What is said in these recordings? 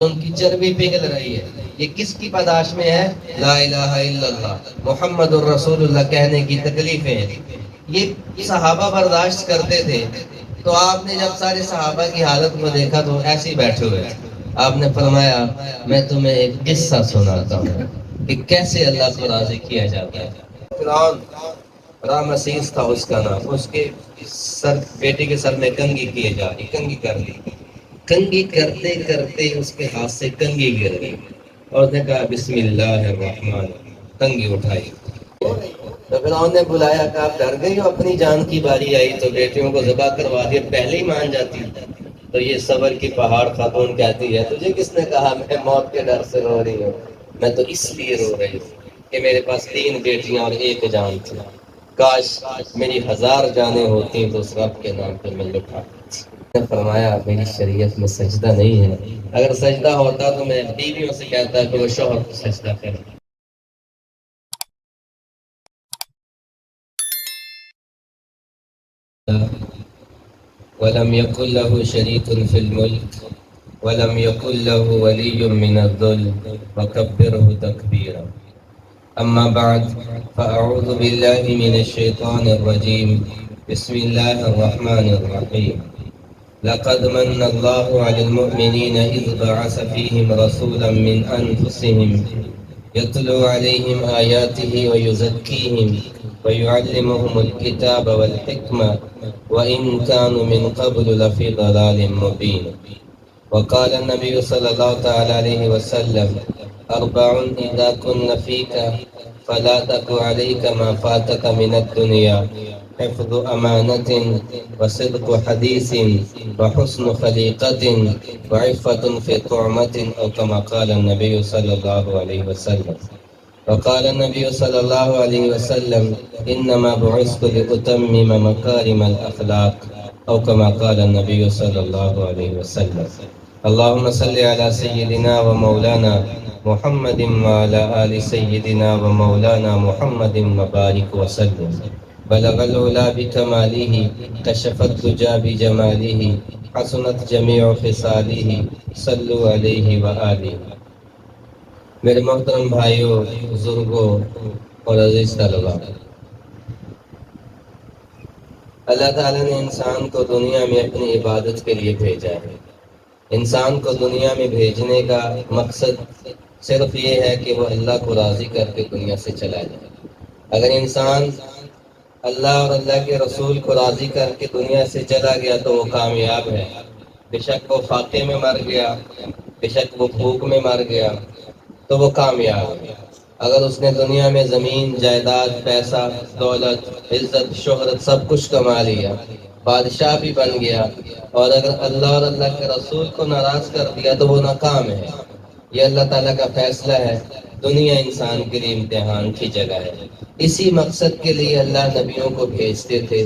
ان کی چربی پگھل رہی ہے. یہ کس کی پاداش میں ہے؟ لا الہ الا اللہ محمد الرسول اللہ کہنے کی تکلیفیں ہیں. یہ صحابہ برداشت کرتے تھے. تو آپ نے جب سارے صحابہ کی حالت کو دیکھا تو ایسے ہی بیٹھے ہوئے. آپ نے فرمایا میں تمہیں ایک قصہ سناتا ہوں کہ کیسے اللہ کو راضی کیا جاتا ہے. فرعون رامسیس تھا اس کا نام. اس کے سر بیٹے کے سر میں کنگھی کیے جا رہی، کنگھی کر لی. کنگھی کرتے کرتے اس کے ہاتھ سے کنگھی گر گئی اور اس نے کہا بسم اللہ الرحمن. کنگھی اٹھائی تو فرعون نے بلایا کہ آپ ڈر گئی ہو، اپنی جان کی باری آئی تو بیٹیوں کو ذبح کروا دیا، پہلے ہی مان جاتی. تو یہ صبر کی پہاڑ خاتون کہتی ہے تجھے کس نے کہا میں موت کے ڈر سے رو رہی ہوں؟ میں تو اس لیے رو رہی ہوں کہ میرے پاس 3 بیٹیاں اور 1 جان تھی. کاش میری 1000 جانیں ہوتی تو اس رب کے نام پہ میں لٹا. فرمایا میری شریعت میں سجدہ نہیں ہے. اگر سجدہ ہوتا تو میں بیویوں سے کہتا کہ وہ شوہر کو سجدہ کرے. ولم يكن له شريك في الملك ولم يكن له ولي من الذل وكبره تكبيرا. أما بعد فأعوذ بالله من الشيطان الرجيم. بسم الله الرحمن الرحيم. لقد من الله على المؤمنين إذ بعث فيهم رسولا من أنفسهم يتلو عليهم آياته ويزكيهم ويعلمهم الكتاب والحكمة وإن كانوا من قبل لفي ضلال مبين. وقال النبي صلى الله تعالى عليه وسلم 4 إذا كن فيك فلا تك عليك ما فاتك من الدنيا حفظ أمانة وصدق حديث وحسن خليقة وعفة في طعمة أو كما قال النبي صلى الله عليه وسلم. وقال النبي صلى الله عليه وسلم إنما بعثت لأتمم مكارم الأخلاق أو كما قال النبي صلى الله عليه وسلم. اللهم صل على سيدنا ومولانا محمد وعلى آل سيدنا ومولانا محمد وبارك وسلم. بلغ العلا بكماله كشف الدجى بجماله حسنت جميع خصاله صلوا عليه وآله. میرے محترم بھائیوں، بزرگوں اور عزیز طلباء، اللہ تعالیٰ نے انسان کو دنیا میں اپنی عبادت کے لیے بھیجا ہے. انسان کو دنیا میں بھیجنے کا مقصد صرف یہ ہے کہ وہ اللہ کو راضی کر کے دنیا سے چلا جائے. اگر انسان اللہ اور اللہ کے رسول کو راضی کر کے دنیا سے چلا گیا تو وہ کامیاب ہے. بے شک وہ فاقے میں مر گیا، بے شک وہ بھوک میں مر گیا تو وہ کامیاب ہے. اگر اس نے دنیا میں زمین، جائیداد، پیسہ، دولت، عزت، شہرت سب کچھ کما لیا، بادشاہ بھی بن گیا، اور اگر اللہ اور اللہ کے رسول کو ناراض کر دیا تو وہ ناکام ہے. یہ اللہ تعالیٰ کا فیصلہ ہے. دنیا انسان کے لیے امتحان کی جگہ ہے. اسی مقصد کے لیے اللہ نبیوں کو بھیجتے تھے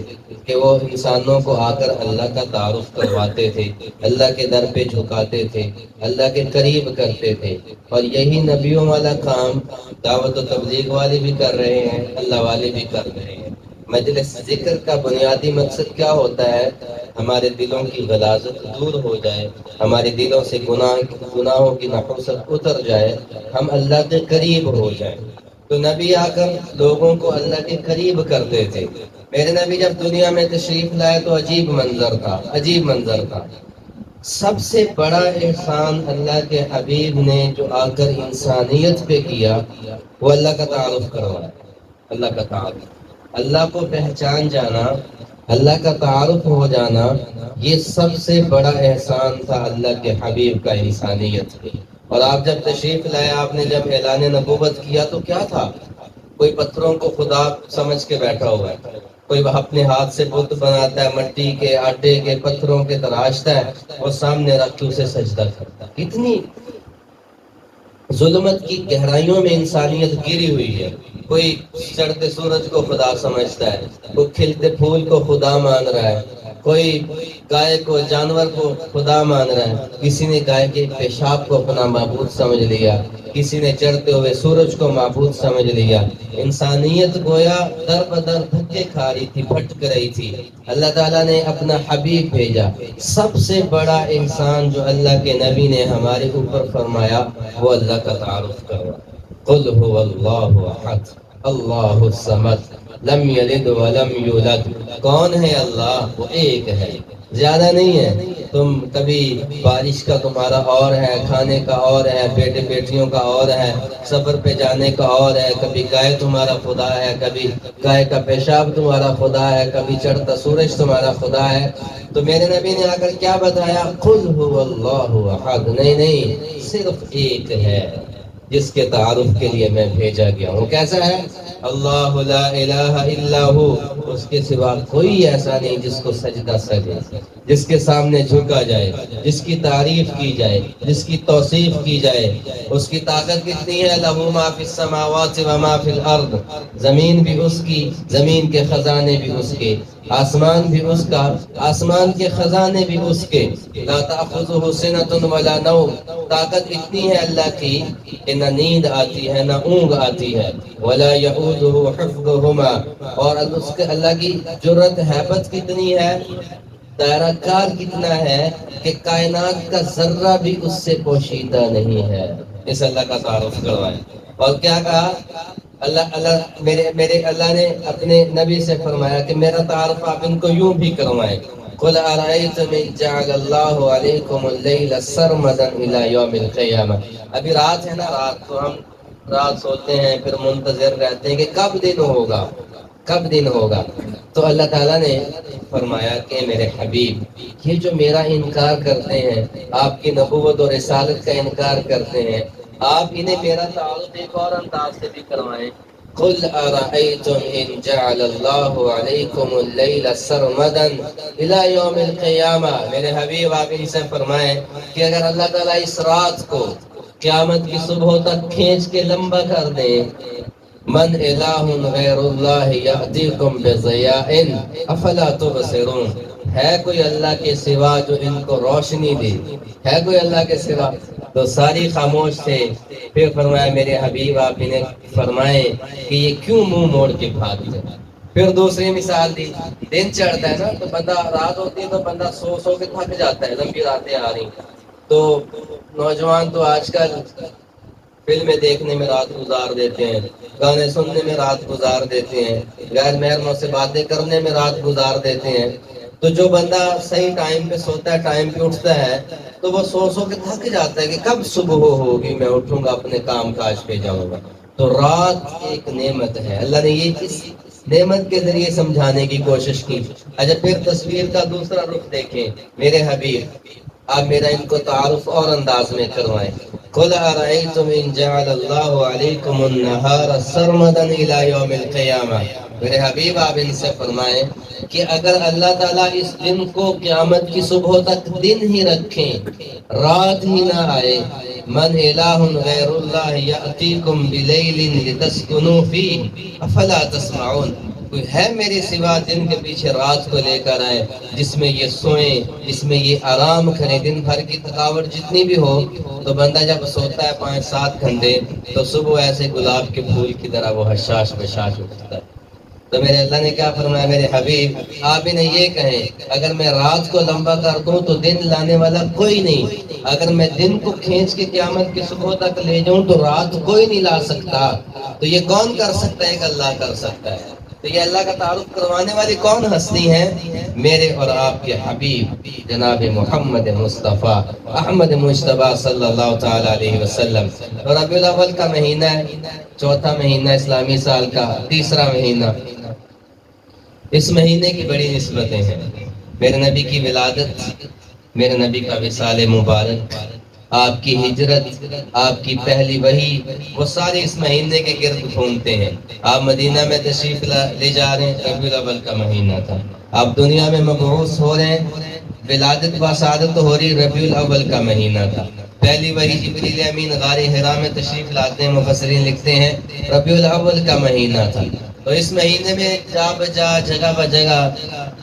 کہ وہ انسانوں کو آ کر اللہ کا تعارف کرواتے تھے، اللہ کے در پہ جھکاتے تھے، اللہ کے قریب کرتے تھے. اور یہی نبیوں والا کام دعوت و تبلیغ والے بھی کر رہے ہیں، اللہ والے بھی کر رہے ہیں. مجلس ذکر کا بنیادی مقصد کیا ہوتا ہے؟ ہمارے دلوں کی غلاظت دور ہو جائے، ہمارے دلوں سے گناہوں کی نحوست اتر جائے، ہم اللہ کے قریب ہو جائیں. تو نبی آ کر لوگوں کو اللہ کے قریب کرتے تھے. میرے نبی جب دنیا میں تشریف لائے تو عجیب منظر تھا، عجیب منظر تھا. سب سے بڑا احسان اللہ کے حبیب نے جو آ کر انسانیت پہ کیا وہ اللہ کا تعارف کروایا. اللہ کا تعارف، اللہ کو پہچان جانا، اللہ کا تعارف ہو جانا، یہ سب سے بڑا احسان تھا اللہ کے حبیب کا انسانیت پہ. اور آپ جب تشریف لائے، آپ نے جب اعلان نبوت کیا تو کیا تھا؟ کوئی پتھروں کو خدا سمجھ کے بیٹھا ہوا ہے، کوئی اپنے ہاتھ سے بت بناتا ہے، مٹی کے، آٹے کے، پتھروں کے تراشتا ہے اور سامنے رکھ کے اسے سجدہ کرتا ہے. اتنی ظلمت کی گہرائیوں میں انسانیت گری ہوئی ہے. کوئی چڑھتے سورج کو خدا سمجھتا ہے، کوئی کھلتے پھول کو خدا مان رہا ہے. کوئی گائے کو، جانور کو خدا مان رہا ہے، کسی نے گائے کے پیشاب کو اپنا معبود سمجھ لیا، کسی نے چڑھتے ہوئے سورج کو معبود سمجھ لیا۔ انسانیت گویا در بدر دھکے کھا رہی تھی، بھٹک رہی تھی۔ اللہ تعالیٰ نے اپنا حبیب بھیجا۔ سب سے بڑا انسان جو اللہ کے نبی نے ہمارے اوپر فرمایا وہ اللہ کا تعارف کروا۔ قل هو اللہ احد اللہ الصمد لم یلد ولم یولد۔ کون ہے اللہ؟ وہ ایک ہے، زیادہ نہیں ہے۔ تم کبھی بارش کا تمہارا اور ہے، کھانے کا اور ہے، بیٹے بیٹیوں کا اور ہے، سفر پہ جانے کا اور ہے، کبھی گائے تمہارا خدا ہے، کبھی گائے کا پیشاب تمہارا خدا ہے، کبھی چڑھتا سورج تمہارا خدا ہے۔ تو میرے نبی نے آ کر کیا بتایا؟ قل هو اللہ احد، نہیں، صرف ایک ہے جس کے تعارف کے لیے میں بھیجا گیا ہوں۔ کیسا ہے؟ اللہ لا الہ الا ہو، اس کے سوا کوئی ایسا نہیں جس کو سجدہ سجے، جس کے سامنے جھکا جائے، جس کی تعریف کی جائے، جس کی توصیف کی جائے۔ اس کی طاقت کتنی ہے؟ لہ ما فی السماوات و ما فی الارض، زمین بھی اس کی، زمین کے خزانے بھی اس کے، آسمان بھی اس کا، آسمان کے خزانے بھی اس کے۔ لا تأخذہ سنۃ ولا نوم، طاقت اتنی ہے اللہ کی کہ نہ نیند آتی ہے نہ اونگ آتی ہے۔ ولا یعودہ حفظہما، اور اس کے اللہ کی جرت ہیبت کتنی ہے، دائرہ کار کتنا ہے کہ کائنات کا ذرہ بھی اس سے پوشیدہ نہیں ہے۔ اس اللہ کا تعارف کروائے۔ اور کیا کہا؟ میرے اللہ نے اپنے نبی سے فرمایا کہ میرا تعارف آپ ان کو یوں بھی کروائیں۔ قل ارأیتم ان جعل اللہ علیکم اللیل سرمدا الی یوم القیامہ۔ ابھی رات ہے نا، رات تو ہم رات سوتے ہیں، پھر منتظر رہتے ہیں کہ کب دن ہوگا، کب دن ہوگا۔ تو اللہ تعالیٰ نے فرمایا کہ میرے حبیب، یہ جو میرا انکار کرتے ہیں، آپ کی نبوت اور رسالت کا انکار کرتے ہیں، آپ انہیں میرا تعارف ایک اور انداز سے بھی کروائیں۔ قل ارأیتم ان جعل اللہ علیکم اللیل سرمدا الی یوم القیامہ۔ میرے حبیب آپ ان سے فرمائیں کہ اگر اللہ تعالیٰ اس رات کو قیامت کی صبح تک کھینچ کے لمبا کر دے، من الہ غیر اللہ یأتیکم بضیاء افلا تبصرون، ہے کوئی اللہ کے سوا جو ان کو روشنی دے؟ ہے کوئی اللہ کے سوا؟ تو ساری خاموش تھے۔ پھر فرمایا میرے حبیب آپ انہیں فرمائیں کہ یہ کیوں منہ موڑ کے بھاگتے ہیں۔ پھر دوسری مثال دی، دن چڑھتا ہے نا تو بندہ، رات ہوتی ہے تو بندہ سو کے تھک جاتا ہے، لمبی راتیں آ رہی، تو نوجوان تو آج کل فلمیں دیکھنے میں رات گزار دیتے ہیں، گانے سننے میں رات گزار دیتے ہیں، غیر محرموں سے باتیں کرنے میں رات گزار دیتے ہیں۔ تو جو بندہ صحیح ٹائم پہ سوتا ہے، ٹائم پہ اٹھتا ہے، تو وہ سو کے تھک جاتا ہے کہ کب صبح ہوگی، میں اٹھوں گا، اپنے کام کاج پہ جاؤں گا۔ تو رات ایک نعمت ہے، اللہ نے یہ کس نعمت کے ذریعے سمجھانے کی کوشش کی۔ اچھا، پھر تصویر کا دوسرا رخ دیکھیں، میرے حبیب آپ میرا ان کو تعارف اور انداز میں کروائیں۔ قل ارأیتم ان جعل اللہ علیکم النہار سرمدا الی یوم القیامہ۔ میرے حبیب آپ ان سے فرمائیں کہ اگر اللہ تعالیٰ اس دن کو قیامت کی صبح تک دن ہی رکھیں، رات ہی نہ آئے، من الہ غیر اللہ یأتیکم بلیل لتسکنوا فیہ افلا تسمعون، کوئی ہے میرے سوا دن کے پیچھے رات کو لے کر آئے جس میں یہ سوئیں، جس میں یہ آرام کریں، دن بھر کی تھکاوٹ جتنی بھی ہو، تو بندہ جب سوتا ہے 5-7 گھنٹے تو صبح ایسے گلاب کے پھول کی طرح وہ حشاش بشاش اٹھتا ہے۔ تو میرے اللہ نے کیا فرمایا؟ میرے حبیب آپ انہیں یہ کہیں اگر میں رات کو لمبا کر دوں تو دن لانے والا کوئی نہیں، اگر میں دن کو کھینچ کے قیامت کی صبح تک لے جاؤں تو رات کوئی نہیں لا سکتا۔ تو یہ کون کر سکتا ہے؟ کہ اللہ کر سکتا ہے۔ تو یہ اللہ کا تعارف کروانے والی کون ہستی ہیں؟ میرے اور آپ کے حبیب جناب محمد مصطفیٰ احمد مجتبیٰ صلی اللہ تعالی علیہ وسلم۔ اور ربیع الاول کا مہینہ ہے، چوتھا مہینہ اسلامی سال کا، تیسرا مہینہ۔ اس مہینے کی بڑی نسبتیں ہیں، میرے نبی کی ولادت، میرے نبی کا وصال مبارک، آپ کی ہجرت، آپ کی پہلی وحی، وہ سارے اس مہینے کے گرد گھومتے ہیں۔ آپ مدینہ میں تشریف لے جا رہے ہیں، ربیع الاول کا مہینہ تھا۔ آپ دنیا میں مبعوث ہو رہے ہیں، ولادت و سعادت ہو رہی، ربیع الاول کا مہینہ تھا۔ پہلی وحی جبریل امین غار حرا میں تشریف لاتے ہیں، مفسرین لکھتے ہیں ربیع الاول کا مہینہ تھا۔ تو اس مہینے میں جا بجا جگہ بجگہ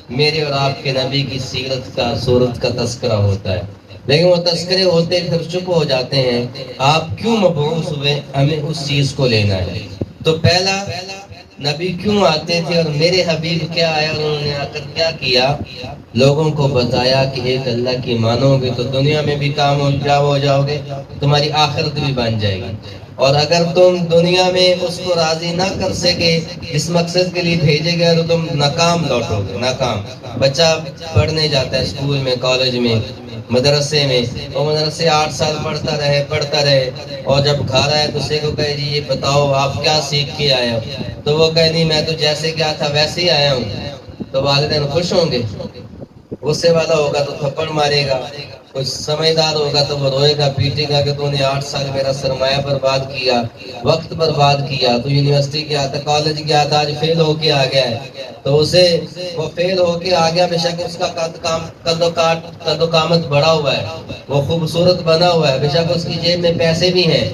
میرے اور آپ کے نبی کی سیرت کا صورت کا تذکرہ ہوتا ہے، لیکن وہ تذکرے ہوتے پھر چپ ہو جاتے ہیں۔ آپ کیوں مبعوث ہوئے، ہمیں اس چیز کو لینا ہے۔ تو پہلا، نبی کیوں آتے تھے اور میرے حبیب کیا آیا اور انہوں نے آ کر کیا کیا؟ لوگوں کو بتایا کہ ایک اللہ کی مانو گے تو دنیا میں بھی کام ہو جاؤ گے، تمہاری آخرت بھی بن جائے گی، اور اگر تم دنیا میں اس کو راضی نہ کر سکے اس مقصد کے لیے بھیجے گئے تو تم ناکام لوٹو گے، ناکام۔ بچہ پڑھنے جاتا ہے اسکول میں، کالج میں، مدرسے میں، وہ مدرسے 8 سال پڑھتا رہے اور جب گھر آئے تو اسے کو کہے جی یہ بتاؤ آپ کیا سیکھ کے آئے ہو، تو وہ کہے نہیں میں تو جیسے کیا تھا ویسے ہی آیا ہوں، تو والدین خوش ہوں گے؟ غصے والا ہوگا تو تھپڑ مارے گا، کچھ سمجھدار ہوگا تو وہ روئے گا پیٹے گا کہ تو نے 8 سال میرا سرمایہ برباد کیا، وقت برباد کیا، تو یونیورسٹی گیا تھا، کالج گیا تھا، آج فیل ہو کے آ گیا ہے، تو اسے وہ فیل ہو کے آ گیا، بے شک اس کا قد و قامت بڑا ہوا ہے، وہ خوبصورت بنا ہوا ہے، بے شک اس کی جیب میں پیسے بھی ہیں،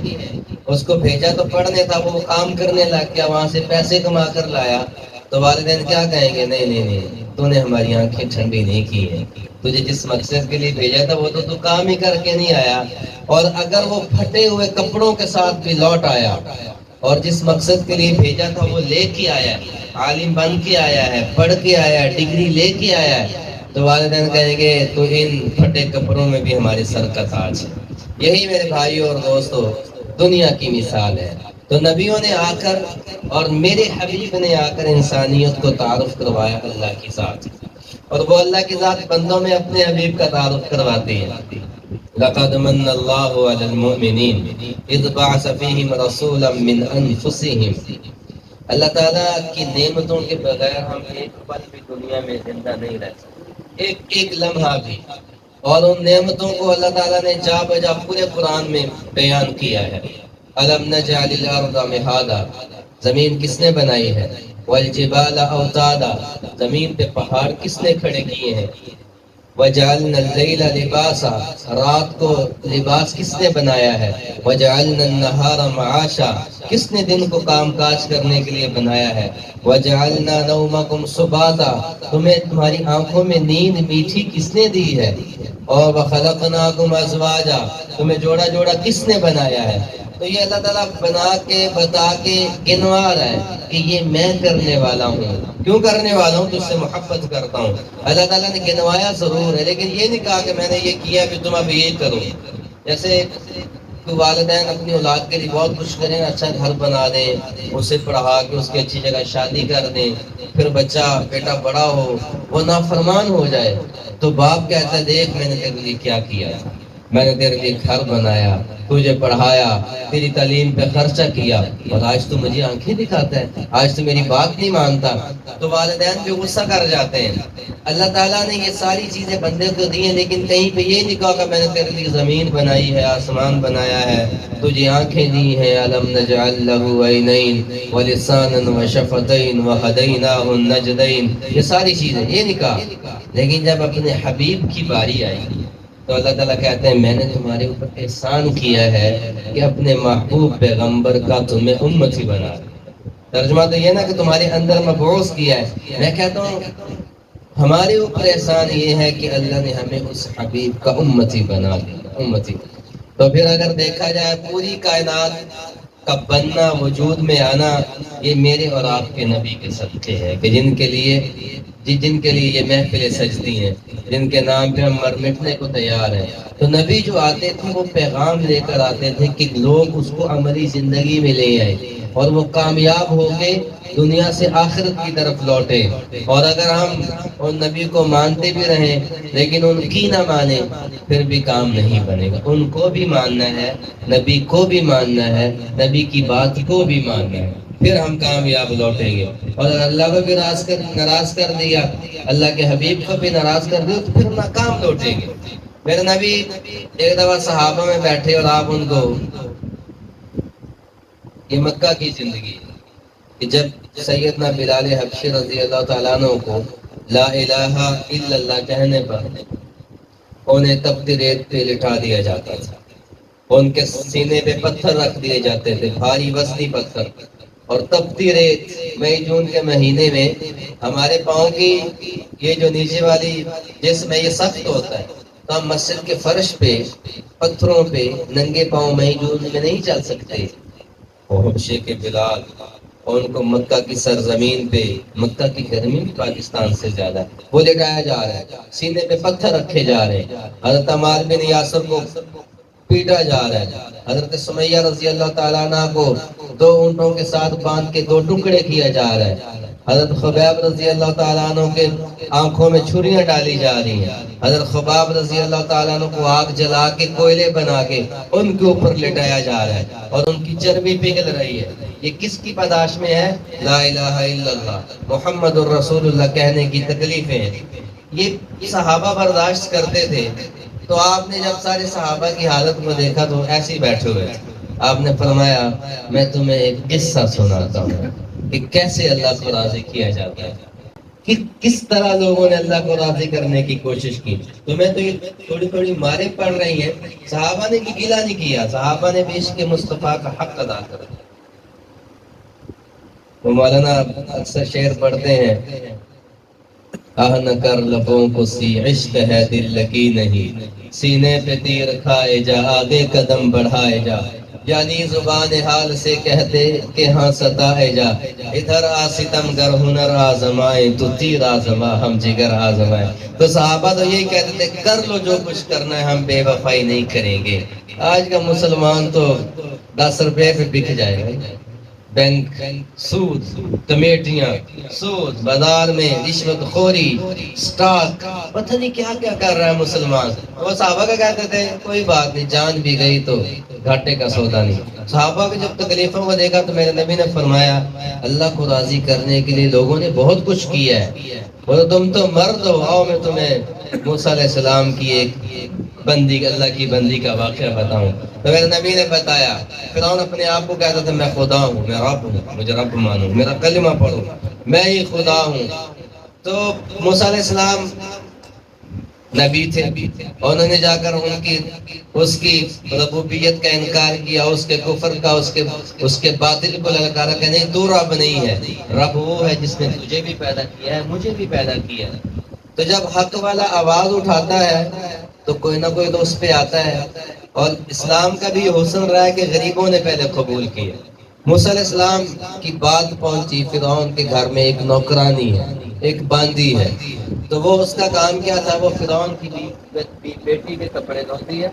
اس کو بھیجا تو پڑھنے تھا، وہ کام کرنے لگ گیا، وہاں سے پیسے کما کر لایا، تو والدین کیا کہیں گے؟ نہیں نہیں نہیں، تو نے ہماری آنکھیں ٹھنڈی نہیں کی ہے، تجھے جس مقصد کے لیے بھیجا تھا وہ تو کام ہی کر کے نہیں آیا۔ اور اگر وہ پھٹے ہوئے کپڑوں کے ساتھ بھی لوٹ آیا اور جس مقصد کے لیے بھیجا تھا وہ لے کے آیا ہے، عالم بن کے آیا ہے، پڑھ کے آیا ہے، ڈگری لے کے آیا ہے، تو والدین کہیں گے تو ان پھٹے کپڑوں میں بھی ہماری سر کا تاج ہے۔ یہی میرے بھائیوں اور دوستوں دنیا کی مثال ہے۔ تو نبیوں نے آ کر اور میرے حبیب نے آ کر انسانیت کو تعارف کروایا اللہ کی ذات، اور وہ اللہ کی ذات بندوں میں اپنے حبیب کا تعارف کرواتے ہیں۔ لقد من اللہ علی المؤمنین اذ بعث فیہم رسولا من انفسہم۔ اللہ تعالیٰ کی نعمتوں کے بغیر ہم ایک پل بھی دنیا میں زندہ نہیں رہ سکتے، ایک لمحہ بھی، اور ان نعمتوں کو اللہ تعالیٰ نے جا بجا پورے قرآن میں بیان کیا ہے۔ الم نجعل الارض مہادا، زمین کس نے بنائی ہے؟ والجبال اوتادا، زمین پہ پہاڑ کس نے کھڑے کیے ہیں؟ وجعلنا اللیل لباسا، رات کو لباس کس نے بنایا ہے؟ وجعلنا النہار معاشا، کس نے دن کو کام کاج کرنے کے لیے بنایا ہے؟ وجعلنا نومکم سباتا، تمہیں تمہاری آنکھوں میں نیند میٹھی کس نے دی ہے؟ اور وخلقناکم ازواجا، تمہیں جوڑا جوڑا کس نے بنایا ہے؟ تو یہ اللہ تعالیٰ بنا کے بتا کے گنوا رہا ہے کہ یہ میں کرنے والا ہوں۔ کیوں کرنے والا ہوں؟ تو اس سے محبت کرتا ہوں۔ اللہ تعالیٰ نے گنوایا ضرور ہے، لیکن یہ نہیں کہا کہ میں نے یہ کیا کہ تم اب یہ کرو۔ جیسے والدین اپنی اولاد کے لیے بہت کچھ کریں، اچھا گھر بنا دیں، اسے پڑھا کے اس کی اچھی جگہ شادی کر دیں، پھر بچہ بیٹا بڑا ہو وہ نافرمان ہو جائے تو باپ کہتا ہے دیکھ میں نے تیرے لیے کیا کیا تھا، میں نے تیرے لیے گھر بنایا، تجھے پڑھایا، تیری تعلیم پہ خرچہ کیا، اور آج تو مجھے آنکھیں دکھاتا ہے، آج تو میری بات نہیں مانتا، تو والدین پہ غصہ کر جاتے ہیں۔ اللہ تعالیٰ نے یہ ساری چیزیں بندے کو دی ہیں، لیکن کہیں پہ یہ نہیں کہا کہ میں نے تیرے لیے زمین بنائی ہے، آسمان بنایا ہے، تجھے آنکھیں دی ہیں، الم نجعل لہ عینین ولسانا وشفتین وہدیناہ النجدین، یہ ساری چیزیں یہ نہیں کہا۔ لیکن جب اپنے حبیب کی باری آئی تو اللہ تعالیٰ کہتے ہیں میں نے تمہارے اوپر احسان کیا ہے کہ اپنے محبوب پیغمبر کا تمہیں امتی بنا دیا۔ ترجمہ تو یہ نا کہ تمہارے اندر مبعوث کیا ہے۔ میں کہتا ہوں ہمارے اوپر احسان یہ ہے کہ اللہ نے ہمیں اس حبیب کا امتی بنا دیا، امتی۔ تو پھر اگر دیکھا جائے پوری کائنات کا بننا، وجود میں آنا، یہ میرے اور آپ کے نبی کے صدقے ہے، کہ جن کے لیے یہ محفلیں سجتی ہیں، جن کے نام پہ ہم مر مٹنے کو تیار ہیں۔ تو نبی جو آتے تھے وہ پیغام لے کر آتے تھے کہ لوگ اس کو عملی زندگی میں لے آئے اور وہ کامیاب ہو کے دنیا سے آخرت کی طرف لوٹے۔ اور اگر ہم ان نبی کو مانتے بھی رہیں لیکن ان کی نہ مانیں پھر بھی کام نہیں بنے گا۔ ان کو بھی ماننا ہے، نبی کو بھی ماننا ہے، نبی کی بات کو بھی ماننا ہے، پھر ہم کامیاب لوٹیں گے۔ اور اگر اللہ کو بھی ناراض کر دیا، اللہ کے حبیب کو بھی ناراض کر دیا تو پھر ناکام لوٹیں گے۔ میرے نبی ایک دفعہ صحابہ میں بیٹھے اور آپ ان کو، یہ مکہ کی زندگی کہ جب سیدنا بلال حبشی رضی اللہ تعالیٰ عنہ کو لا الہ الا اللہ کہنے پر انہیں تپتی ریت پہ لٹا دیا جاتا تھا، ان کے سینے پہ پتھر رکھ دیے جاتے تھے، بھاری وزنی پتھر، اور تپتی ریت مئی جون کے مہینے میں ہمارے پاؤں کی یہ جو نیچے والی جسم ہے یہ سخت ہوتا ہے، تو ہم مسجد کے فرش پہ پتھروں پہ ننگے پاؤں مئی جون میں نہیں چل سکتے۔ اور شیخ بلال اور ان کو مکہ کی سرزمین پہ، مکہ کی گرمی بھی پاکستان سے زیادہ ہے، وہ لٹایا جا رہا ہے، سینے پہ پتھر رکھے جا رہے ہیں، حضرت عمار بن یاسر کو پیٹا جا رہا ہے، حضرت سمیہ رضی اللہ تعالیٰ عنہ کو دو اونٹوں کے ساتھ باندھ کے دو ٹکڑے کیا جا رہا ہے، حضرت خبیب رضی اللہ تعالیٰ عنہ کے آنکھوں میں چھریاں ڈالی جا رہی ہیں، حضرت خباب رضی اللہ تعالیٰ عنہ کو آگ جلا کے کوئلے بنا کے ان کے اوپر لٹایا جا رہا ہے اور ان کی چربی پگھل رہی ہے۔ یہ کس کی پاداش میں ہے؟ لا الہ الا اللہ محمد الرسول اللہ کہنے کی تکلیفیں ہیں۔ یہ صحابہ برداشت کرتے تھے، تو آپ نے جب سارے صحابہ کی حالت کو دیکھا تو ایسے ہی بیٹھے ہوئے، آپ نے فرمایا میں تمہیں ایک قصہ سناتا ہوں کہ کیسے اللہ کو راضی کیا جاتا ہے، کس طرح لوگوں نے اللہ کو راضی کرنے کی کوشش کی۔ تمہیں تو یہ تھوڑی تھوڑی مارے پڑ رہی ہیں، صحابہ نے گیلا نہیں کیا، صحابہ نے بھی عشق مصطفیٰ کا حق ادا کر دیا۔ وہ مولانا اکثر شعر پڑھتے ہیں، آہ نہ کر لبوں کو سی عشق ہے دل لگی نہیں، سینے پہ تیر کھائے جا آگے قدم بڑھائے جا، یعنی زبان حال سے کہتے کہ ہاں ستائے جا، ادھر آ ستم گر ہنر آزمائے تو تیر آزما ہم جگر آزمائے۔ تو صحابہ تو یہی کہتے تھے کر لو جو کچھ کرنا ہے، ہم بے وفائی نہیں کریں گے۔ آج کا مسلمان تو 10 روپے پہ بک جائے گا، بینک سود، کمیٹیاں سود، بازار میں رشوت خوری، سٹاک، پتہ نہیں کیا کیا کر رہا ہے مسلمان۔ وہ صحابہ کا کہتے تھے کوئی بات نہیں، جان بھی گئی تو گھاٹے کا سودا نہیں۔ صحابہ کی جب تکلیفوں کو دیکھا تو میرے نبی نے فرمایا اللہ کو راضی کرنے کے لیے لوگوں نے بہت کچھ کیا ہے، بولے تم تو مرد ہو، آؤ میں تمہیں موسیٰ علیہ السلام کی ایک بندی، اللہ کی بندی کا واقعہ بتاؤں۔ تو میرے نبی نے بتایا، فرعون اپنے آپ کو کہتا تھا میں خدا ہوں، میں رب ہوں، مجھے رب مانو، میرا کلمہ پڑھو، میں ہی خدا ہوں۔ تو موسیٰ علیہ السلام نبی تھے، اور انہوں نے جا کر اس کی ربوبیت کا انکار کیا، اس کے کفر کا، اس کے باطل کو للکارا کہ نہیں تو رب نہیں ہے، رب وہ ہے جس نے تجھے بھی پیدا کیا ہے مجھے بھی پیدا کیا ہے۔ تو جب حق والا آواز اٹھاتا ہے تو کوئی نہ کوئی تو اس پہ آتا ہے، اور اسلام کا بھی یہ حسن رہا ہے کہ غریبوں نے پہلے قبول کیا۔ موسیٰ علیہ السلام کی بات پہنچی فرعون کے گھر میں، ایک نوکرانی ہے، ایک باندی ہے، تو وہ اس کا کام کیا تھا، وہ فرعون کی بیٹی کے کپڑے دھوتی ہے،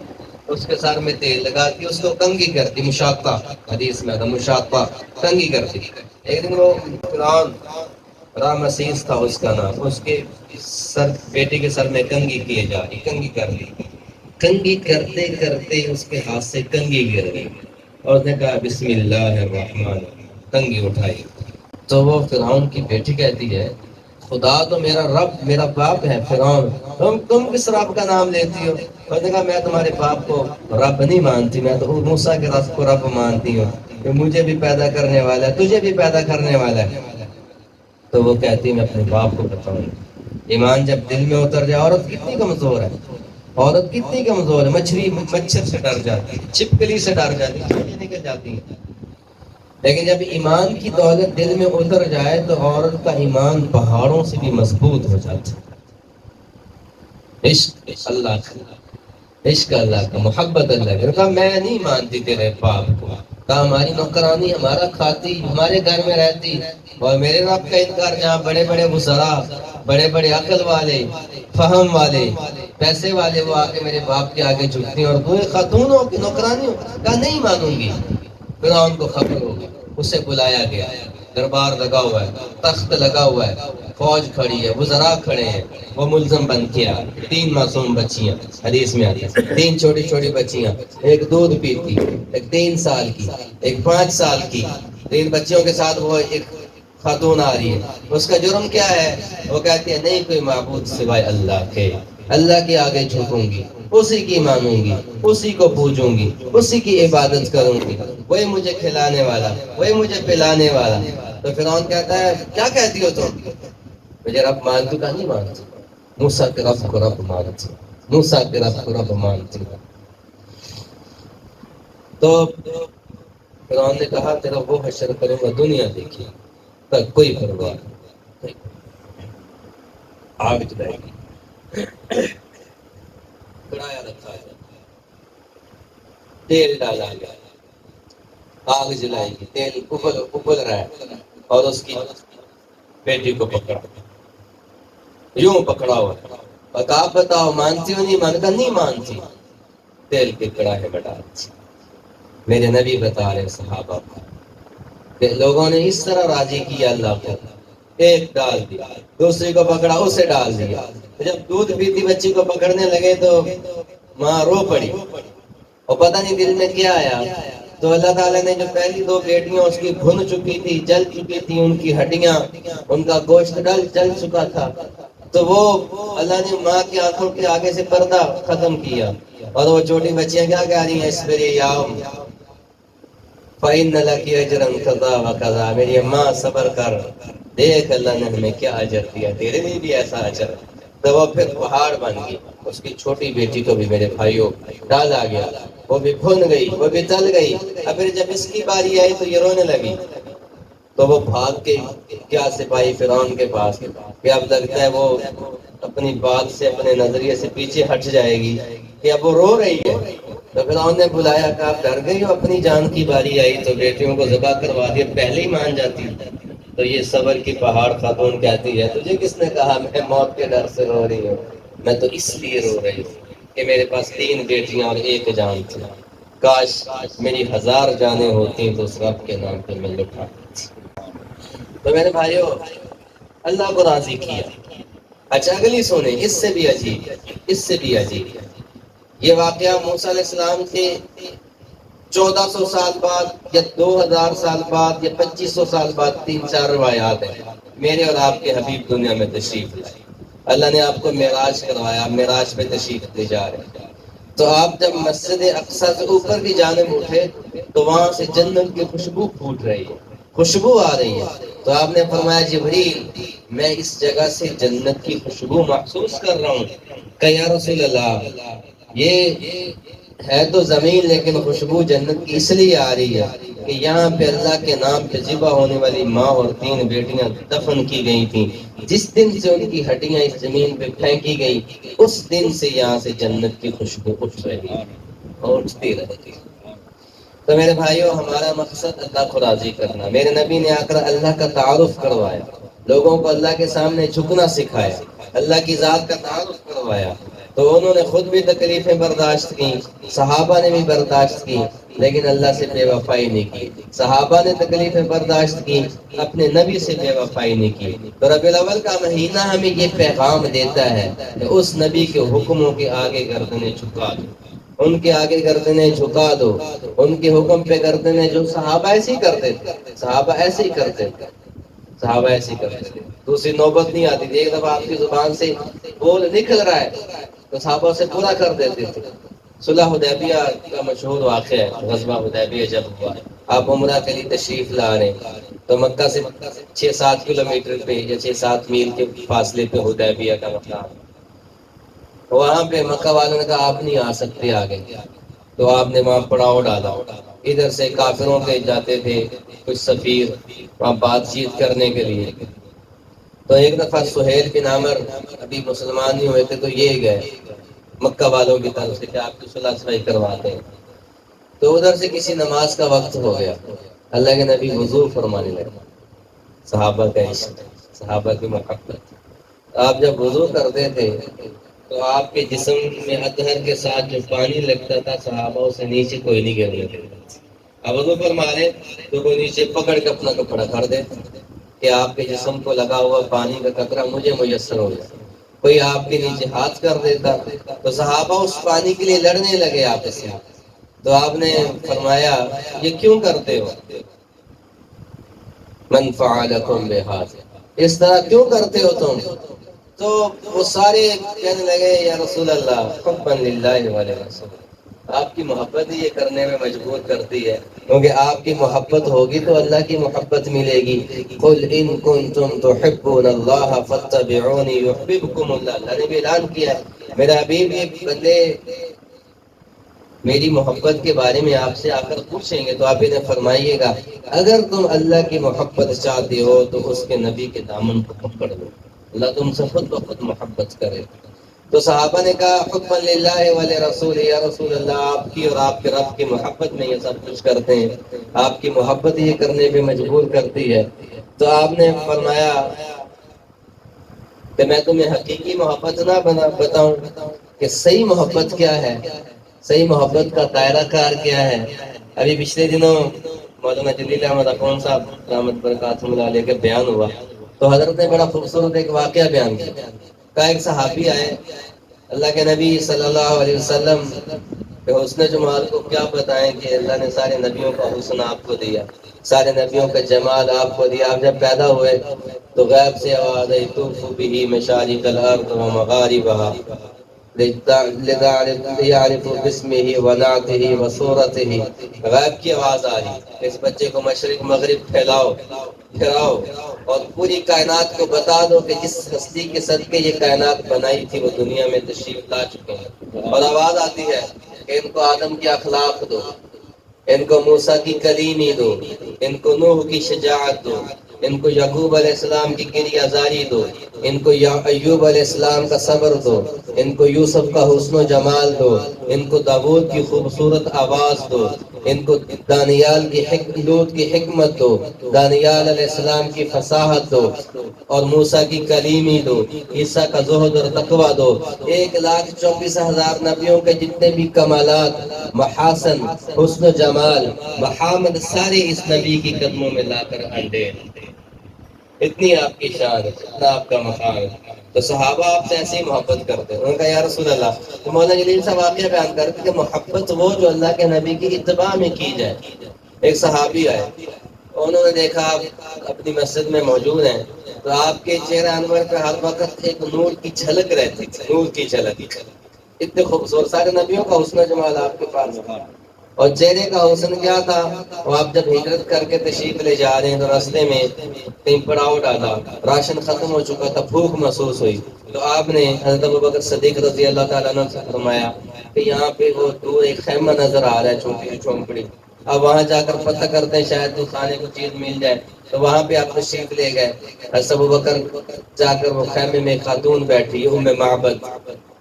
اس کے سر میں تیل لگاتی، اس کو کنگھی کرتی، مشاقہ حدیث میں تھا، مشاقہ کنگھی کرتی۔ ایک دن وہ فرعون رامسیس تھا اس کا نام، اس کے بیٹی کے سر میں کنگھی کیے جا رہی، کنگھی کر لی، کنگھی کرتے کرتے اس کے ہاتھ سے کنگھی گر گئی، اور اس نے کہا بسم اللہ الرحمن، کنگھی اٹھائی۔ تو وہ فرعون کی بیٹی کہتی ہے خدا تو میرا رب، میرا باپ ہے فرعون، تم کس رب کا نام لیتی ہو؟ اس نے کہا میں تمہارے باپ کو رب نہیں مانتی، میں تو موسیٰ کے رب کو رب مانتی ہوں، کہ مجھے بھی پیدا کرنے والا ہے، تجھے بھی پیدا کرنے والا ہے۔ تو وہ کہتی میں اپنے باپ کو بتاؤں۔ ایمان جب دل میں اتر جائے، عورت کتنی کمزور ہے، عورت کتنی کمزور ہے، مچھر سے ڈر جاتی ہے، چھپکلی سے ڈر جاتی ہے، چوٹی نکل جاتی ہے، لیکن جب ایمان کی دولت دل میں اتر جائے تو عورت کا ایمان پہاڑوں سے بھی مضبوط ہو جاتا ہے۔ عشق اللہ کا، عشق اللہ کا، محبت اللہ کا۔ کہا میں نہیں مانتی تیرے باپ کو، کہا ہماری نوکرانی ہمارا کھاتی، ہمارے گھر میں رہتی، اور میرے رب کا انکار، جہاں بڑے بڑے وزراء، بڑے بڑے عقل والے، فہم والے، پیسے والے، وہ آ کے میرے باپ کے آگے جھکتی ہیں، اور تو خاتون ہو کہ نوکرانی ہو؟ کہا نہیں مانوں گی۔ فرعون کو خبر ہوگی، اسے بلایا گیا، دربار لگا ہوا ہے، تخت لگا ہوا ہے، فوج کھڑی ہے، وزراء کھڑے ہیں، وہ ملزم بن کیا، 3 معصوم بچیاں، حدیث میں آتی ہیں 3 چھوٹی چھوٹی بچیاں، ایک دودھ پیتی، ایک 3 سال کی، ایک 5 سال کی، 3 بچیوں کے ساتھ وہ ایک خاتون آ رہی ہے۔ اس کا جرم کیا ہے؟ وہ کہتی ہے نہیں کوئی معبود سوائے اللہ کے، اللہ کے آگے جھکوں گی، اسی کی مانوں گی، اسی کو پوجوں گی، اسی کی عبادت کروں گی، وہی مجھے کھلانے والا، وہی مجھے پلانے والا۔ تو فرعون کہتا ہے کیا کہتی ہو تم؟ مجھے رب مانتی کا نہیں مانتی، موسیٰ کے رب کو رب مانتی، موسیٰ کے رب کو رب مانتی۔ تو فرعون نے کہا تیرا وہ حشر کروں گا دنیا دیکھی، پر کوئی پرواہ نہیں، آگ جلائے گی، کڑایا رکھا ہے، تیل ڈالا گیا، آگ جلائے گی، تیل ابل رہا ہے، اور اس کی بیٹی کو پکڑا، یوں پکڑا ہوا، اور آپ بتاؤ مانتی ہو نہیں مانتا؟ نہیں مانتی، تیل کے کڑاہے میں ڈالتی۔ میرے نبی بتا رہے صحابہ کو کہ لوگوں نے اس طرح راضی کیا اللہ کو، ایک ڈال دیا، دوسری کو پکڑا اسے ڈال دیا، جب دودھ پیتی بچی کو پکڑنے لگے تو ماں رو پڑی، اور پتہ نہیں دل میں کیا آیا، تو اللہ تعالیٰ نے جو پہلی دو بیٹیاں اس کی بھن چکی تھی، جل چکی تھی، ان کی ہڈیاں، ان کا گوشت جل چکا تھا، تو وہ اللہ نے ماں کی آنکھوں کے آگے سے پردہ ختم کیا، اور وہ چھوٹی بچیاں کیا کہہ رہی ہیں اس پر یاؤم فَإِنَّ لَكِ أَجْرًا كَذَا وَكَذَا، میری اماں صبر کر، دیکھ اللہ نے ہمیں کیا اجر دیا، تیرے لیے بھی ایسا اجر۔ تو وہ پھر پہاڑ بن گئی، اس کی چھوٹی بیٹی کو بھی میرے بھائیوں ڈالا گیا، وہ بھی بھن گئی، وہ بھی تل گئی۔ اب پھر جب اس کی باری آئی تو یہ رونے لگی، تو وہ بھاگ کے کیا سپاہی فرعون کے پاس، کہ اب لگتا ہے وہ اپنی بات سے، اپنے نظریے سے پیچھے ہٹ جائے گی، کہ اب وہ رو رہی ہے۔ تو فرعون نے بلایا کہ آپ ڈر گئی ہو، اپنی جان کی باری آئی تو بیٹیوں کو ذبح کروا دیا، پہلے ہی مان جاتی۔ تو یہ صبر کی پہاڑ خاتون کہتی ہے تجھے کس نے کہا میں موت کے ڈر سے رو رہی ہوں؟ میں تو اس لیے رو رہی ہوں کہ میرے پاس 3 بیٹیاں اور 1 جان تھی، کاش میری 1000 جانیں ہوتی تو اس رب کے نام پہ میں لٹا دیتی۔ تو میرے بھائیو اللہ کو راضی کیا۔ اچھا اگلی سنیں، اس سے بھی عجیب، اس سے بھی عجیب یہ واقعہ موسیٰ علیہ السلام کے 1400 سال بعد یا 2000 سال بعد یا 2500 سال بعد 3-4 روایات ہیں۔ میرے اور آپ کے حبیب دنیا میں تشریف لائے، اللہ نے آپ کو معراج کروایا، معراج پہ تشریف لے جا رہے ہیں۔ تو آپ جب مسجد اقصی سے اوپر کی جانب اٹھے تو وہاں سے جنت کی خوشبو پھوٹ رہی ہے، خوشبو آ رہی ہے۔ تو آپ نے فرمایا جبریل میں اس جگہ سے جنت کی خوشبو محسوس کر رہا ہوں۔ کہ یا رسول اللہ یہ ہے تو زمین لیکن خوشبو جنت کی اس لیے آ رہی ہے کہ یہاں پہ اللہ کے نام پہ ذبح ہونے والی ماں اور 3 بیٹیاں دفن کی گئی تھیں، جس دن سے ان کی ہڈیاں اس زمین پہ پھینکی گئی اس دن سے یہاں سے جنت کی خوشبو اٹھ رہی ہے اور اٹھتی رہتی ہے۔ تو میرے بھائیوں ہمارا مقصد اللہ کو راضی کرنا۔ میرے نبی نے آ کر اللہ کا تعارف کروایا، لوگوں کو اللہ کے سامنے جھکنا سکھایا، اللہ کی ذات کا تعارف کروایا، تو انہوں نے خود بھی تکلیفیں برداشت کی، صحابہ نے بھی برداشت کی، لیکن اللہ سے بے وفائی نہیں کی۔ صحابہ نے تکلیفیں برداشت کی، اپنے نبی سے بے وفائی نہیں کی۔ تو ربیع الاول کا مہینہ ہمیں یہ پیغام دیتا ہے کہ اس نبی کے حکموں کے آگے گردنیں جھکا دو، ان کے آگے گردنیں جھکا دو، ان کے حکم پہ گردنیں، جو صحابہ ایسے ہی کرتے تھے، صحابہ ایسے ہی کرتے تھے، صحابہ ایسے ہی کرتے تھے، دوسری نوبت نہیں آتی تھی۔ ایک دفعہ آپ کی زبان سے بول نکل رہا ہے تو صحابہ سے پورا کر دیتے تھے۔ صلح حدیبیہ کا مشہور واقعہ ہے، غزوہ حدیبیہ جب ہوا، آپ عمرہ کے لیے تشریف لا رہے ہیں تو مکہ سے 6-7 کلومیٹر پہ یا 6-7 میل کے فاصلے پہ حدیبیہ کا مقام، وہاں پہ مکہ والوں نے کہا آپ نہیں آ سکتے آگے، تو آپ نے وہاں پڑاؤ ڈالا۔ ادھر سے کافروں کے جاتے تھے کچھ سفیر وہاں بات چیت کرنے کے لیے، تو ایک دفعہ سہیل بن عامر ابھی مسلمان نہیں ہوئے تھے تو یہ گئے مکہ والوں کی طرف سے کہ آپ کی صلح صفائی کرواتے ہیں۔ تو ادھر سے کسی نماز کا وقت ہو گیا، اللہ کے نبی وضو فرمانے لگے، صحابہ کا عشق، صحابہ کی محبت۔ آپ جب وضو کرتے تھے تو آپ کے جسم میں اطہر کے ساتھ جو پانی لگتا تھا صحابہ سے نیچے کوئی نہیں گرنے دیتا۔ اب وضو فرمانے تو کوئی نیچے پکڑ کے اپنا کپڑا کر دے کہ آپ کے جسم کو لگا ہوا پانی کا قطرہ مجھے میسر ہو جائے۔ کوئی آپ کے نیچے ہاتھ کر دیتا تو صحابہ اس پانی کے لیے لڑنے لگے آپس میں۔ تو آپ نے فرمایا یہ کیوں کرتے ہو؟ من فعلکم بہذا، اس طرح کیوں کرتے ہو تم؟ تو وہ سارے کہنے لگے یا رسول اللہ حبا للہ ولرسول، آپ کی محبت ہی یہ کرنے میں مجبور کرتی ہے، کیونکہ آپ کی محبت ہوگی تو اللہ کی محبت ملے گی۔ قل ان کنتم تحبون اللہ فاتبعونی یحببکم اللہ، اللہ نے بھی اعلان کیا ہے میرا حبیب یہ بندے میری محبت کے بارے میں آپ سے آ کر پوچھیں گے تو آپ انہیں فرمائیے گا اگر تم اللہ کی محبت چاہتے ہو تو اس کے نبی کے دامن کو پکڑ لو، اللہ تم سے خود بخود محبت کرے۔ تو صحابہ نے کہا حب للہ ول رسول، یا رسول اللہ آپ کی اور آپ کے رب کی محبت میں یہ سب کچھ کرتے ہیں، آپ کی محبت یہ کرنے پہ مجبور کرتی ہے۔ تو آپ نے فرمایا کہ میں تمہیں حقیقی محبت نہ بتاؤں کہ صحیح محبت کیا ہے، صحیح محبت کا دائرہ کار کیا ہے۔ ابھی پچھلے دنوں مولانا جلیل احمد اخون صاحب رحمت برکاتہ اللہ علیہ کا بیان ہوا تو حضرت نے بڑا خوبصورت ایک واقعہ بیان کیا۔ کہا ایک صحابی آئے اللہ کے نبی صلی اللہ علیہ وسلم کہ حسن جمال کو کیا بتائیں کہ اللہ نے سارے نبیوں کا حسن آپ کو دیا، سارے نبیوں کا جمال آپ کو دیا۔ آپ جب پیدا ہوئے تو غیب سے آواز آئی طوف به مشارق الارض ومغاربها ليعرف باسمه ونعته وصورته، غیب کی آواز آ رہی اس بچے کو مشرق مغرب پھیلاؤ اور پوری کائنات کو بتا دو کہ جس ہستی کے صدقے یہ کائنات بنائی تھی وہ دنیا میں تشریف لا چکے ہیں۔ اور آواز آتی ہے کہ ان کو آدم کی اخلاق دو، ان کو موسیٰ کی کلیمی دو، ان کو نوح کی شجاعت دو، ان کو یعقوب علیہ السلام کی گریہ زاری دو، ان کو ایوب علیہ السلام کا صبر دو، ان کو یوسف کا حسن و جمال دو، ان کو داؤد کی خوبصورت آواز دو، ان کو دانیال کی لوط کی حکمت دو، دانیال علیہ السلام کی فصاحت دو، اور موسیٰ کی کلیمی دو، عیسیٰ کا زہد اور تقوی دو۔ 1,24,000 نبیوں کے جتنے بھی کمالات، محاسن، حسن و جمال، محامد سارے اس نبی کی قدموں میں لا کر انڈے۔ اتنی آپ کی شان ہے، اتنا آپ کا مقام ہے۔ تو صحابہ آپ سے ایسے ہی محبت کرتے ہیں۔ انہوں نے کہا یا رسول اللہ، تو مولانا جلیل صاحب واقعہ بیان کرتے کہ محبت وہ جو اللہ کے نبی کی اتباع میں کی جائے۔ ایک صحابی آئے، انہوں نے دیکھا آپ اپنی مسجد میں موجود ہیں تو آپ کے چہرہ انور پہ ہر وقت ایک نور کی جھلک رہتی تھی، نور کی جھلک، اتنے خوبصورت سارے نبیوں کا حسن و جمال آپ کے پاس تھا۔ اور چہرے کا حسن کیا تھا، وہ آپ جب ہجرت کر کے تشریف لے جا رہے ہیں تو راستے میں کہیں پڑاؤ ڈالا، راشن ختم ہو چکا تھا، بھوک محسوس ہوئی تو آپ نے حضرت ابوبکر صدیق رضی اللہ تعالیٰ عنہ سے فرمایا کہ یہاں پہ وہ دور ایک خیمہ نظر آ رہا ہے، چھوٹی سی جھونپڑی، اب وہاں جا کر پتہ کرتے ہیں شاید تو کھانے کو چیز مل جائے۔ تو وہاں پہ آپ تشریف لے گئے۔ حضرت ابوبکر جا کر وہ خیمے میں خاتون بیٹھی، ام معبد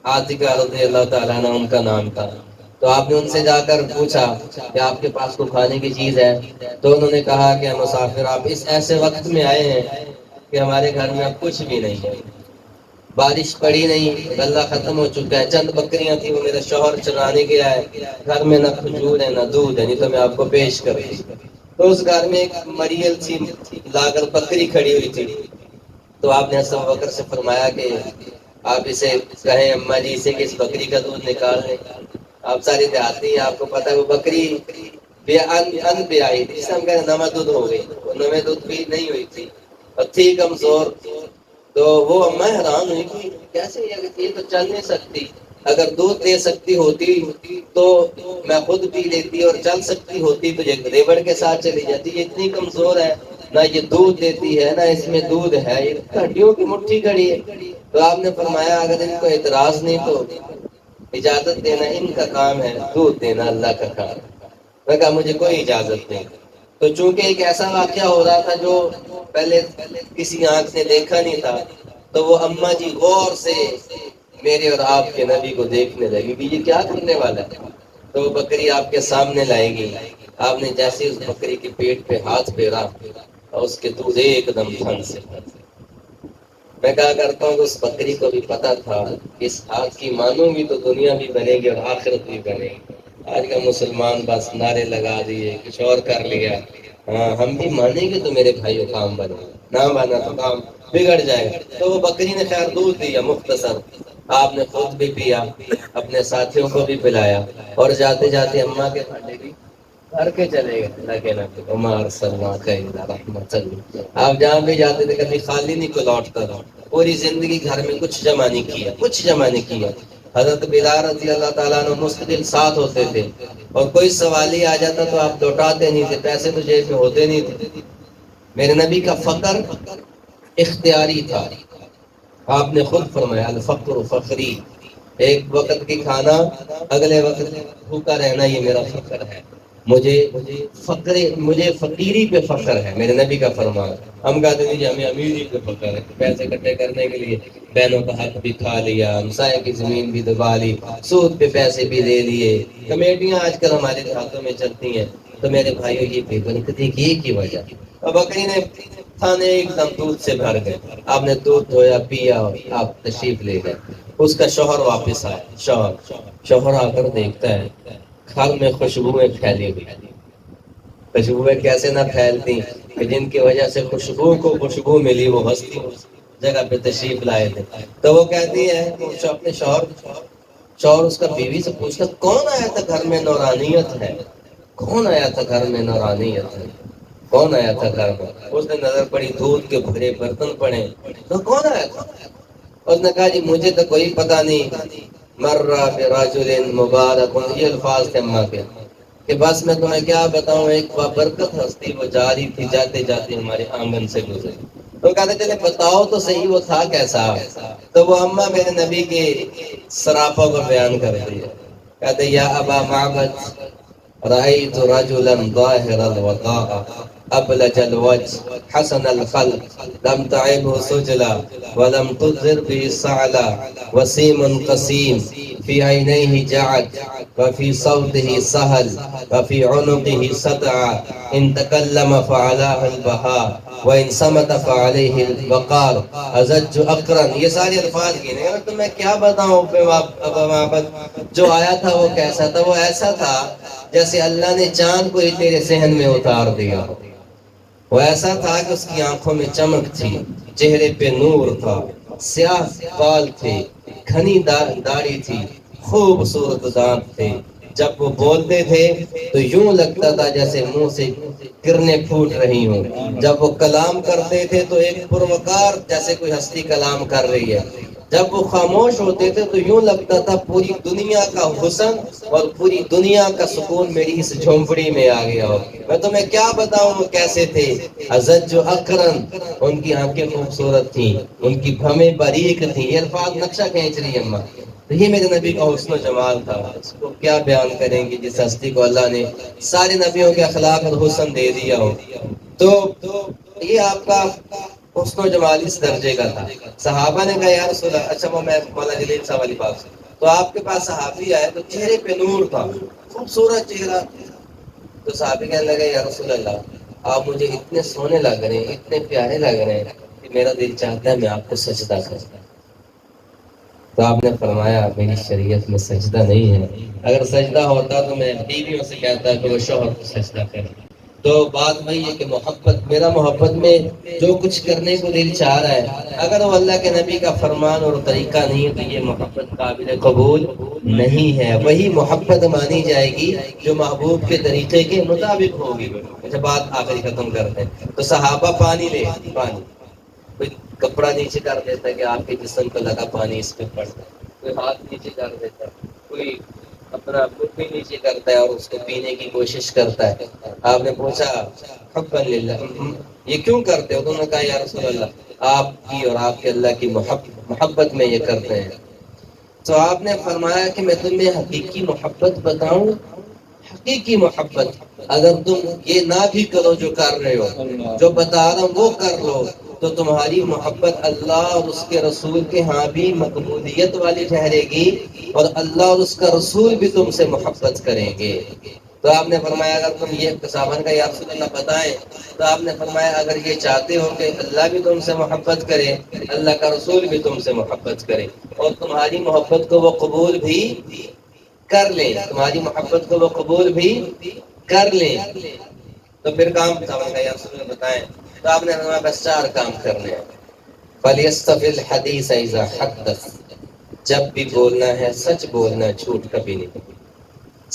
عاتقہ رضی اللہ تعالیٰ عنہ ان کا نام تھا۔ تو آپ نے ان سے جا کر پوچھا کہ آپ کے پاس کوئی کھانے کی چیز ہے؟ تو انہوں نے کہا کہ ہم مسافر، آپ اس ایسے وقت میں آئے ہیں کہ ہمارے گھر میں اب کچھ بھی نہیں ہے، بارش پڑی نہیں، غلہ ختم ہو چکا ہے، چند بکریاں تھیں وہ میرا شوہر چرانے گیا ہے، گھر میں نہ کھجور ہے نہ دودھ ہے، نہیں تو میں آپ کو پیش کروں۔ تو اس گھر میں ایک مریل سی لا کر بکری کھڑی ہوئی تھی۔ تو آپ نے حضرت ابوبکر سے فرمایا کہ آپ اسے کہیں اماں جی سے کہ اس بکری کا دودھ نکال لیں۔ آپ ساری دیہاتی ہیں، آپ کو پتا ہے وہ بکری ان پہ آئی تھی، جسے ہم کہتے ہیں نواں دودھ ہو گئی، وہ نویں دودھ بھی نہیں ہوئی تھی اور تھی کمزور۔ تو وہ اماں حیران ہوئی کہ کیسے یہ تو چل نہیں سکتی، اگر دودھ دے سکتی ہوتی تو میں خود پی لیتی اور چل سکتی ہوتی تو یہ ریوڑ کے ساتھ چلی جاتی، یہ اتنی کمزور ہے، نہ یہ دودھ دیتی ہے نہ اس میں دودھ ہے، یہ ہڈیوں کی مٹھی کھڑی ہے۔ تو آپ نے فرمایا اگر ان کو اعتراض نہیں تو اجازت دینا ان کا کام ہے، دودھ دینا اللہ کا کام ہے۔ میں کہا مجھے کوئی اجازت نہیں۔ تو چونکہ ایک ایسا واقعہ ہو رہا تھا جو پہلے کسی آنکھ نے دیکھا نہیں تھا، تو وہ اماں جی غور سے میرے اور آپ کے نبی کو دیکھنے لگی کہ یہ کیا کرنے والا ہے۔ تو وہ بکری آپ کے سامنے لائے گی، آپ نے جیسے اس بکری کے پیٹ پہ ہاتھ پھیرا اور اس کے دودھ ایک دم تھن سے۔ میں کہا کرتا ہوں کہ اس بکری کو بھی پتا تھا اس ہاتھ کی مانوں گی تو دنیا بھی بنے گی اور آخرت بھی بنے گی۔ آج کا مسلمان بس نعرے لگا دیے، کچھ اور کر لیا، ہاں ہم بھی مانیں گے تو میرے بھائیوں کام بنے، نہ مانا تو کام بگڑ جائے گا۔ تو وہ بکری نے خیر دودھ دیا مختصر، آپ نے خود بھی پیا، اپنے ساتھیوں کو بھی پلایا، اور جاتے جاتے اماں کے بھانڈے بھی بھر کے چلے گئے۔ اللہ کے نبی عمر سلمہ کا رحمت اللہ، آپ جہاں بھی جاتے تھے کبھی خالی نہیں کو لوٹتا تھا، پوری زندگی گھر میں کچھ جمع نہیں کیا، کچھ جمع نہیں کیا۔ حضرت بلال رضی اللہ تعالیٰ عنہ مستقل ساتھ ہوتے تھے، اور کوئی سوال ہی آ جاتا تو آپ لوٹاتے نہیں تھے، پیسے تو جیب میں ہوتے نہیں تھے۔ میرے نبی کا فقر اختیاری تھا، آپ نے خود فرمایا الفقر فخری، ایک وقت کی کھانا، اگلے وقت بھوکا رہنا، یہ میرا فخر ہے۔ مجھے فقیری پہ فخر ہے، میرے نبی کا فرمان۔ ہم کہتے ہیں جی ہمیں امیری پہ فخر ہے، پیسے اکٹھے کرنے کے لیے بہنوں کا حق بھی کھا لیا، ہمسائے کی زمین بھی دبا لی، سود پہ پیسے بھی لے لیے، کمیٹیاں آج کل ہمارے ہاتھوں میں چلتی ہیں۔ تو میرے بھائیوں یہ بے برکتی کی وجہ، اور بکری نے کھانے ایک دم دودھ سے بھر گئے، آپ نے دودھ دھویا پیا، آپ تشریف لے گئے۔ اس کا شوہر واپس آیا، شوہر آ کر دیکھتا ہے گھر میں خوشبوئیں پھیلی ہوئی۔ خوشبوئیں کیسے نہ پھیلتی کہ جن کی وجہ سے خوشبو کو خوشبو ملی، وہ ہستی اس جگہ پہ تشریف لائے تھے۔ تو وہ کہتی ہے اپنے شوہر اس کا بیوی سے پوچھتا کون آیا تھا گھر میں، نورانیت ہے، کون آیا تھا گھر میں، نورانیت ہے، کون آیا تھا گھر میں؟ اس نے نظر پڑی، دودھ کے بھرے برتن پڑے، تو کون آیا تھا؟ اس نے کہا جی مجھے تو کوئی پتہ نہیں، مرہ برجل مبارک، یہ الفاظ تھے اماں کے کہ بس میں تمہیں کیا بتاؤں، ایک بابرکت ہستی وہ جاری تھی، جاتے جاتے ہمارے آنگن سے گزری۔ تو کہتے چلے بتاؤ تو صحیح وہ تھا کیسا؟ تو وہ اماں میرے نبی کے سراپا کو بیان کر رہی ہے، کہتے یا ابا معبد رأيت رجلا ظاهر الوقاء أبلج الوجه حسن الخلق لم تعبه سجلا ولم تضر به الصعلا وسيم قسيم في عينيه جعد وفي صوته سهل وفي عنقه سطع إن تكلم فعلاه البهاء وإن صمت فعليه الوقار أزج أقرن۔ یہ سارے الفاظ گنے ہیں، تو میں کیا بتاؤں ابا معبد، جو آیا تھا وہ کیسا تھا؟ وہ ایسا تھا جیسے اللہ نے چاند کو ہی تیرے صحن میں اتار دیا۔ وہ ایسا تھا کہ اس کی آنکھوں میں چمک تھی، چہرے پہ نور تھا، سیاہ بال تھے، گھنی داڑھی تھی، خوبصورت دانت تھے۔ جب وہ بولتے تھے تو یوں لگتا تھا جیسے منہ سے کرنیں پھوٹ رہی ہوں۔ جب وہ کلام کرتے تھے تو ایک پروکار جیسے کوئی ہستی کلام کر رہی ہے۔ جب وہ خاموش ہوتے تھے تو یوں لگتا تھا پوری دنیا کا حسن اور پوری دنیا کا سکون میری اس جھونپڑی میں آ گیا ہو۔ میں تمہیں کیا بتاؤں وہ کیسے تھے؟ ازج اقرن، ان کی آنکھیں خوبصورت تھیں، ان کی بھویں باریک تھیں۔ یہ الفاظ نقشہ کھینچ رہی ہے اماں۔ تو یہ میرے نبی کا حسن و جمال تھا، اس کو کیا بیان کریں گے جس ہستی کو اللہ نے سارے نبیوں کے اخلاق اور حسن دے دیا ہو۔ تو یہ آپ کا حسن و جمال اس درجے کا تھا۔ صحابہ نے کہا یا رسول اللہ، اچھا وہ میں مولانا جلیل صاحب والی بات، تو آپ کے پاس صحابی آئے تو چہرے پہ نور تھا، خوبصورت چہرہ۔ تو صحابی کہنے لگے یا رسول اللہ آپ مجھے اتنے سونے لگ رہے ہیں، اتنے پیارے لگ رہے ہیں کہ میرا دل چاہتا ہے میں آپ کو سجدہ کروں۔ تو آپ نے فرمایا میری شریعت میں سجدہ نہیں ہے، اگر سجدہ ہوتا تو میں بیویوں سے کہتا کہ وہ شوہر کو سجدہ کرے۔ تو بات وہی ہے کہ محبت، میرا محبت میں جو کچھ کرنے کو دل چاہ رہا ہے، اگر وہ اللہ کے نبی کا فرمان اور طریقہ نہیں ہے تو یہ محبت قابل قبول نہیں ہے۔ وہی محبت مانی جائے گی جو محبوب کے طریقے کے مطابق ہوگی۔ اچھا بات آخری ختم کرتے ہیں۔ تو صحابہ پانی کوئی کپڑا نیچے کر دیتا ہے کہ آپ کے جسم کو لگا پانی اس پہ پڑتا ہے، کوئی ہاتھ نیچے کر دیتا ہے، کوئی اپنا منہ بھی نیچے کرتا ہے اور اس کو پینے کی کوشش کرتا ہے۔ آپ نے پوچھا حبا للہ، یہ کیوں کرتے ہو؟ تو انہوں نے کہا یا رسول اللہ آپ کی اور آپ کے اللہ کی محبت میں یہ کرتے ہیں۔ تو آپ نے فرمایا کہ میں تمہیں حقیقی محبت بتاؤں، حقیقی محبت اگر تم یہ نہ بھی کرو جو کر رہے ہو، جو بتا رہا ہوں وہ کر لو، تو تمہاری محبت اللہ اور اس کے رسول کے ہاں بھی مقبولیت والی ٹھہرے گی، اور اللہ اور اس کا رسول بھی تم سے محبت کریں گے۔ تو آپ نے فرمایا اگر تم یہ صحابہ کا یا رسول اللہ بتائیں، تو آپ نے فرمایا اگر یہ چاہتے ہو کہ اللہ بھی تم سے محبت کرے، اللہ کا رسول بھی تم سے محبت کرے، اور تمہاری محبت کو وہ قبول بھی کر لیں، تمہاری محبت کو وہ قبول بھی کر لیں، تو پھر کام صحابہ کا یا رسول اللہ بتائیں۔ تو آپ نے فرمایا بس 4 کام کرنے ہیں۔ فَلْيَسْتَفِ الْحَدِيثَ إِذَا حَدَّثَ، جب بھی بولنا ہے سچ بولنا ہے، جھوٹ کبھی نہیں۔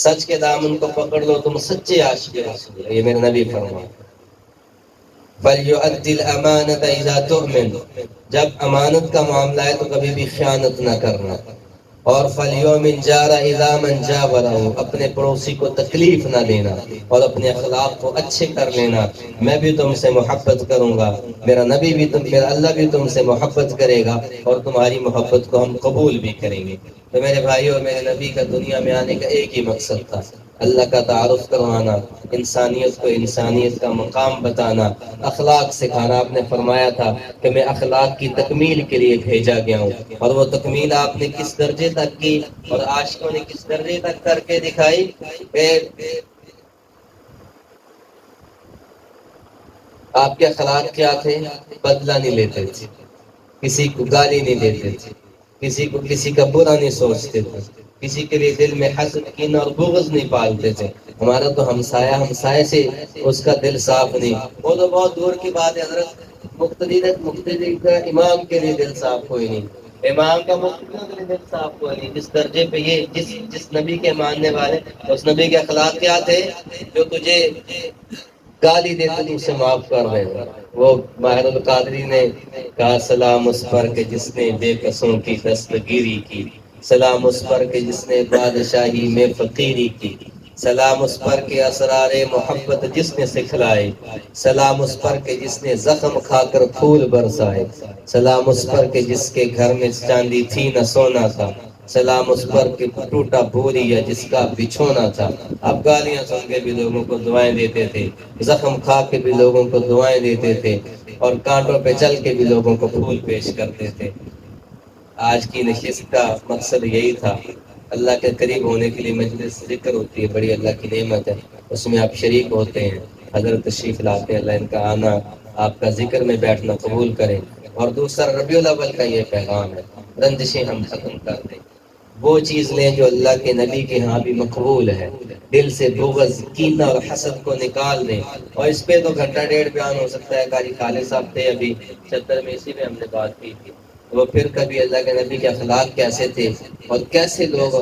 سچ کے دامن کو پکڑ لو، تم سچے عاشق رسول، یہ میرے نبی فرمایا۔ فَلْيُؤَدِّ الْأَمَانَةَ إِذَا تُؤْمِنُ، جب امانت کا معاملہ ہے تو کبھی بھی خیانت نہ کرنا۔ اور فَالْيَوْمِ جَارَ إِذَا مَنْ جَاوَرَهُ، اپنے پڑوسی کو تکلیف نہ دینا اور اپنے اخلاق کو اچھے کر لینا۔ میں بھی تم سے محبت کروں گا، میرا نبی بھی میرا اللہ بھی تم سے محبت کرے گا، اور تمہاری محبت کو ہم قبول بھی کریں گے۔ تو میرے بھائیوں، میرے نبی کا دنیا میں آنے کا ایک ہی مقصد تھا، اللہ کا تعارف کروانا، انسانیت کو انسانیت کا مقام بتانا، اخلاق سکھانا۔ آپ نے فرمایا تھا کہ میں اخلاق کی تکمیل کے لیے بھیجا گیا ہوں، اور وہ تکمیل آپ نے کس درجے تک کی اور عاشقوں نے کس درجے تک کر کے دکھائی کہ آپ کے اخلاق کیا تھے؟ بدلہ نہیں لیتے تھے، کسی کو گالی نہیں دیتے تھے، کسی کا برا نہیں سوچتے تھے، کسی کے لیے دل میں حسد کین اور بغض نہیں پالتے تھے۔ ہمارا تو ہمسایہ سے اس کا دل صاف نہیں، وہ تو بہت دور کی بات ہے حضرت۔ مقتدی کا امام کے لیے دل صاف کوئی نہیں، امام کا مقتدی کے لیے دل صاف کوئی نہیں۔ جس درجے پہ یہ جس نبی کے ماننے والے، اس نبی کے اخلاق کیا تھے؟ جو تجھے گالی دے تو اسے معاف کر دے گا۔ وہ ماہر القادری نے کہا سلام اس پر کہ جس نے بے کسوں کی دستگیری کی، سلام اس پر کہ جس نے بادشاہی میں فقیری کی، سلام اس پر کہ اسرار محبت جس نے سکھلائے، سلام اس پر کہ جس نے زخم کھا کر پھول برسائے، سلام اس پر کہ جس کے گھر میں چاندی تھی نہ سونا تھا، سلام اس پر کہ ٹوٹا بوری یا جس کا بچھونا تھا۔ اب گالیاں سن کے بھی لوگوں کو دعائیں دیتے تھے، زخم کھا کے بھی لوگوں کو دعائیں دیتے تھے، اور کانٹوں پہ چل کے بھی لوگوں کو پھول پیش کرتے تھے۔ آج کی نشست کا مقصد یہی تھا، اللہ کے قریب ہونے کے لیے مجلس ذکر ہوتی ہے، بڑی اللہ کی نعمت ہے، اس میں آپ شریک ہوتے ہیں، حضرت تشریف لاتے ہیں، اللہ ان کا آنا آپ کا ذکر میں بیٹھنا قبول کرے۔ اور دوسرا ربیع الاول کا یہ پیغام ہے، رنجشیں ہم ختم کر دیں، وہ چیز لیں جو اللہ کے نبی کے ہاں بھی مقبول ہے، دل سے بغض کینہ اور حسد کو نکال دیں۔ اور اس پہ تو گھنٹہ ڈیڑھ بیان ہو سکتا ہے، قاری خالد صاحب تھے ابھی چتر میں، اسی میں ہم نے بات کی تھی، وہ پھر کبھی اللہ کے نبی کے اخلاق کیسے تھے اور کیسے لوگ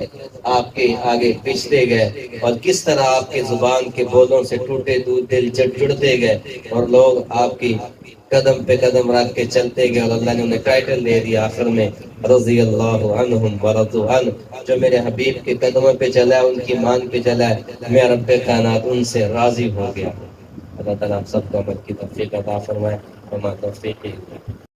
آپ کے آگے پچھتے گئے، اور کس طرح آپ کے زبان کے بولوں سے ٹوٹے دل جڑتے گئے، اور لوگ آپ کی قدم پہ قدم رکھ کے چلتے گئے، اور اللہ نے انہیں ٹائٹل دے دیا آخر میں رضی اللہ عنہم ورضوا عنہ، جو میرے حبیب کے قدموں پہ چلا ہے، ان کی مان پہ چلا ہے، میں رب کائنات ان سے راضی ہو گیا۔ اللہ تعالیٰ آپ سب کو عمل کی توفیق عطا فرمائے، وما توفیقی